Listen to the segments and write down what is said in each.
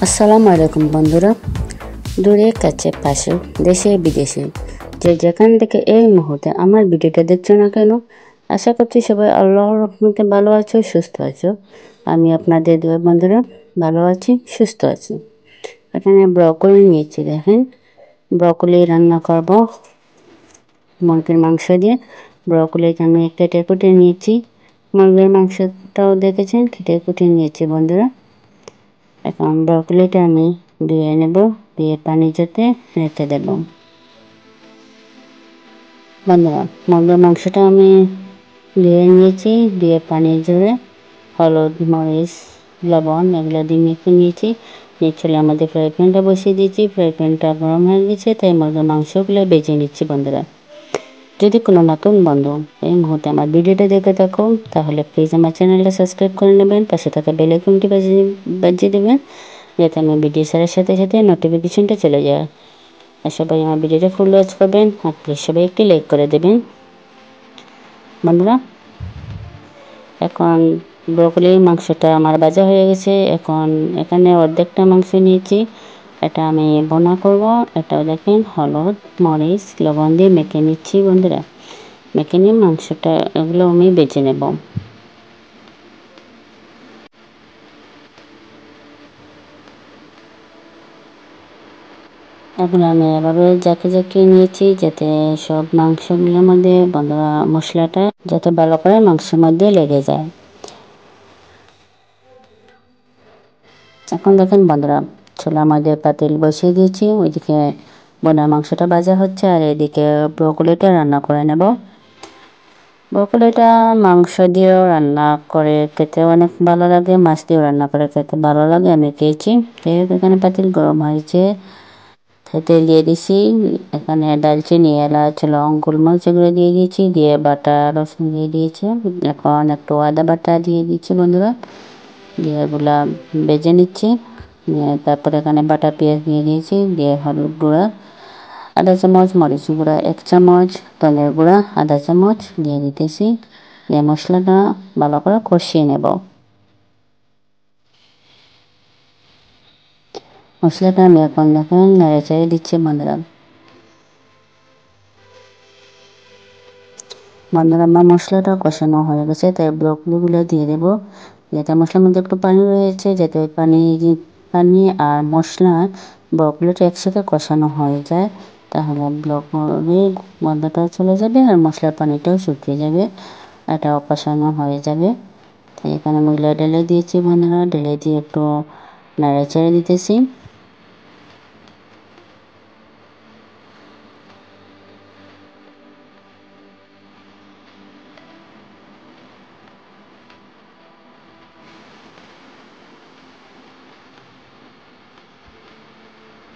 আসসালামু আলাইকুম বন্ধুরা, দূরে কাছে পাশে দেশে বিদেশে যে যেখান থেকে এই মুহূর্তে আমার ভিডিওটা দেখছো না কেন, আশা করছি সবাই আল্লাহর রহমতে ভালো আছো, সুস্থ আছো। আমি আপনাদের দুই বন্ধুরা ভালো আছি, সুস্থ আছি। এখানে ব্রকলি নিয়েছি, দেখেন ব্রকলি রান্না করব মুরগির মাংস দিয়ে। ব্রকলিটা আমি কেটে কুটে নিয়েছি, মুরগির মাংসটাও দেখেছেন কেটে কুটে নিয়েছি বন্ধুরা। এখন ব্রকলিটা আমি ধুয়ে নেব, দিয়ে পানি যাতে রেখে দেব বন্ধুরা। মুরগির মাংসটা আমি ধুয়ে নিয়েছি, দিয়ে পানি জুড়ে হলুদ মরিচ লবণ এগুলো দিয়ে মেখে নিয়েছি। চুলার আমাদের ফ্রাই প্যানটা বসিয়ে দিয়েছি, ফ্রাই প্যানটা গরম হয়ে গেছে, তাই মুরগির মাংসগুলো বেজে নিচ্ছি বন্ধুরা। যদি কোনো নতুন বন্ধু এই মুহূর্তে আমার ভিডিওটা দেখে থাকো, তাহলে প্লিজ আমার চ্যানেলটা সাবস্ক্রাইব করে নেবেন, পাশে থাকা বেল আইকনটি বাজিয়ে দেবেন, যাতে আমার ভিডিও ছাড়ার সাথে সাথে নোটিফিকেশনটা চলে যায়। আর সবাই আমার ভিডিওটা ফুল ওয়াচ করবেন, আর প্লিজ সবাই একটি লাইক করে দেবেন বন্ধুরা। এখন ব্রকলির মাংসটা আমার ভাজা হয়ে গেছে। এখন এখানে অর্ধেকটা মাংস নিয়েছি, এটা আমি বোনা করব। এটাও দেখেন হলুদ মরিচ লবণ দিয়ে মেখে নিচ্ছি বন্ধুরা। মেখে নিয়ে মাংসটা এগুলো আমি বেছে নেব। এখন আমি এভাবে জাকিয়ে নিয়েছি, যাতে সব মাংসগুলোর মধ্যে বন্ধুরা মশলাটা যাতে ভালো করে মাংসের মধ্যে লেগে যায়। এখন দেখেন বন্ধুরা, চুলার মধ্যে পাতিল বসিয়ে দিয়েছি, ওইদিকে বোনা মাংসটা ভাজা হচ্ছে, আর এদিকে ব্রকলিটা রান্না করে নেব। ব্রকলিটা মাংস দিয়েও রান্না করে খেতে অনেক ভালো লাগে, মাছ দিয়েও রান্না করে খেতে ভালো লাগে, আমি খেয়েছি। এখানে পাতিল গরম হয়েছে, তেল দিয়ে দিছি। এখানে দালচিনি এলাচ লং গোলমরিচ এগুলো দিয়ে দিয়েছি, দিয়ে বাটা রসুন দিয়ে দিয়েছি। এখন একটু আদা বাটা দিয়ে দিচ্ছি বন্ধুরা, দিয়ে এগুলা বেজে নিচ্ছি। তারপরে এখানে বাটা পেঁয়াজ দিয়ে দিয়েছি, দিয়ে হলুদ গুঁড়া আধা চামচ, মরিচ গুঁড়া 1 চামচ, ধনের গুঁড়া আধা চামচ দিয়ে দিতেছি। দিয়ে মশলাটা ভালো করে কষিয়ে নেব। মশলাটা আমি এখন দেখেন নেড়ে চেড়ে দিচ্ছি বন্ধুরা। আমার মশলাটা কষানো হয়ে গেছে, তাই ব্রকলিগুলো দিয়ে দেবো। যাতে মশলার মধ্যে একটু পানি রয়েছে, যাতে পানি আর মশলা ব্রকলিটা একসাথে কষানো হয়ে যায়, তাহলে ব্রকলির গন্ধটাও চলে যাবে আর মশলার পানিটাও শুকিয়ে যাবে, এটাও কষানো হয়ে যাবে। তাই এখানে মশলা ঢেলে দিয়েছি বন্ধুরা, ঢেলে দিয়ে একটু নাড়া চেড়ে দিতেছি।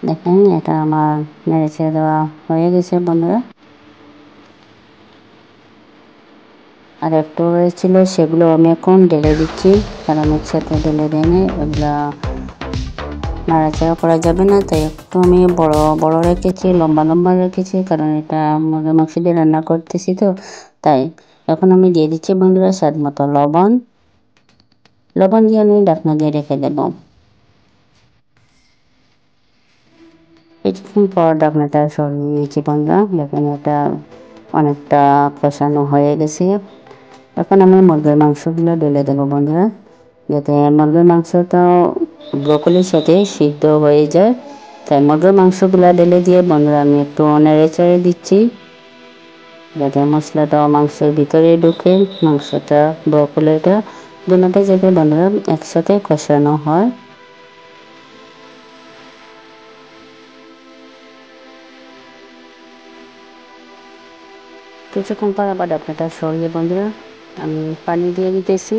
দেখেন এটা আমার নেড়ে চেড়ে দেওয়া হয়ে গেছে বন্ধুরা। আর একটু রয়েছিল, সেগুলো আমি এখন ঢেলে দিচ্ছি, কারণ একসাথে ঢেলে দেয়নি, ওগুলা নাড়াচাড়া করা যাবে না। তাই একটু আমি বড় বড় রেখেছি, লম্বা লম্বা রেখেছি, কারণ এটা মুরগির মাংস দিয়ে রান্না করতেছি তো। তাই এখন আমি দিয়ে দিচ্ছি বন্ধুরা স্বাদ মতো লবণ। লবণ দিয়ে আমি ঢাকনা দিয়ে রেখে দেব। কিছুক্ষণ পর ঢাকনাটা সরিয়ে নিয়েছি বন্ধুরা, দেখেন এটা অনেকটা কষানো হয়ে গেছে। এখন আমি মুরগির মাংসগুলো ঢেলে দেবো বন্ধুরা, যাতে মুরগির মাংসটাও ব্রকলির সাথে সিদ্ধ হয়ে যায়। তাই মুরগির মাংসগুলো ঢেলে দিয়ে বন্ধুরা আমি একটু নেড়ে চেড়ে দিচ্ছি, যাতে মশলাটা মাংসের ভিতরে ঢুকে মাংসটা ব্রকলিটা দুটোটা যাতে বন্ধুরা একসাথে কষানো হয়। কিছুক্ষণ পর আবার ঢাকনাটা সরিয়ে বন্ধুরা আমি পানি দিয়ে দিতেছি,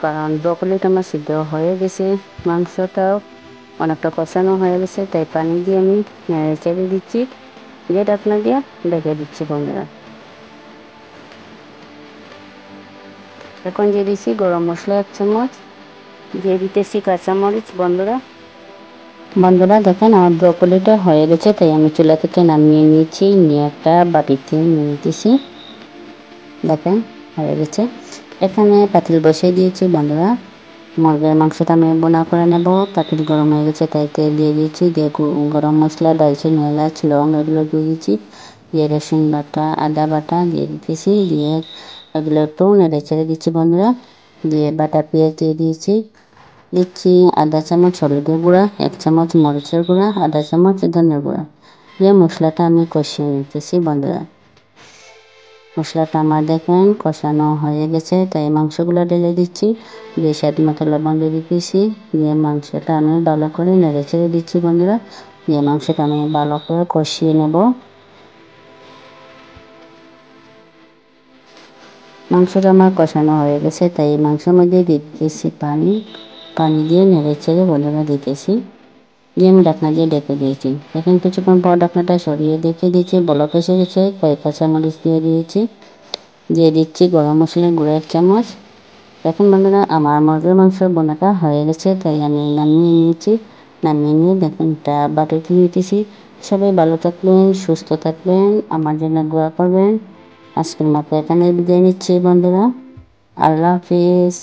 কারণ ব্রকলিটা আমার সিদ্ধ হয়ে গেছে, মাংসটাও অনেকটা কষানো হয়ে গেছে, তাই পানি দিয়ে আমি নেড়ে চেড়ে দিচ্ছি, দিয়ে ঢাকনা দিয়ে ঢেকে দিচ্ছি বন্ধুরা। এখন দিয়ে দিচ্ছি গরম মশলা 1 চামচ, দিয়ে দিতেছি কাঁচামরিচ বন্ধুরা দেখেন আমার ব্রকলিটা হয়ে গেছে, তাই আমি চুলা থেকে নামিয়ে নিয়েছি, নিয়ে একটা বাটিতে নিয়ে নিতেছি। দেখেন হয়ে গেছে। এখানে পাতিল বসিয়ে দিয়েছি বন্ধুরা, মুরগির মাংসটা আমি বোনা করে নেব। পাতিল গরম হয়ে গেছে, তাই তেল দিয়ে দিয়েছি। দিয়ে গরম মশলা, দারচিনি, এলাচ, লং এগুলো দিয়ে দিচ্ছি। দিয়ে রসুন বাটা, আদা বাটা দিয়ে দিতেছি। দিয়ে এগুলো একটু নেড়ে ছেড়ে দিচ্ছি বন্ধুরা। দিয়ে বাটা পেঁয়াজ দিয়ে দিচ্ছি আধা চামচ হলুদের গুঁড়া, 1 চামচ মরিচের গুঁড়া, আধা চামচ ধনের গুঁড়া। দিয়ে মশলাটা আমি কষিয়ে নিতেছি বন্ধুরা। মশলাটা আমার দেখেন কষানো হয়ে গেছে, তাই মাংসগুলো ঢেলে দিচ্ছি। দিয়ে স্বাদ মতো লবণ দিয়ে দিতেছি। দিয়ে মাংসটা আমি ভালো করে নেড়ে ছেড়ে দিচ্ছি বন্ধুরা। দিয়ে মাংসটা আমি ভালো করে কষিয়ে নেব। মাংসটা আমার কষানো হয়ে গেছে, তাই মাংসের মধ্যে দিয়ে দিতেছি পানি দিয়ে নেড়ে ছেড়ে বন্ধুরা দিতেছি। দিয়ে আমি ঢাকনা দিয়ে ডেকে দিয়েছি। এখন কিছুক্ষণ পর ঢাকনাটা সরিয়ে দেখে দিয়েছি, বলক এসে গেছে। কয়েক কাঁচামরিচ দিয়ে দিয়েছি। দিয়ে দিচ্ছি গরম মশলার গুঁড়ো 1 চামচ। এখন বন্ধুরা আমার মুরগির মাংস বোনাটা হয়ে গেছে, তাই আমি নামিয়ে নিয়েছি। নামিয়ে নিয়ে দেখুন এটা বাটিতে নিতেছি। সবাই ভালো থাকবেন, সুস্থ থাকবেন, আমার জন্য দোয়া করবেন। আজকের মতো এখানে বিদায় নিচ্ছি বন্ধুরা। আল্লাহ হাফিজ।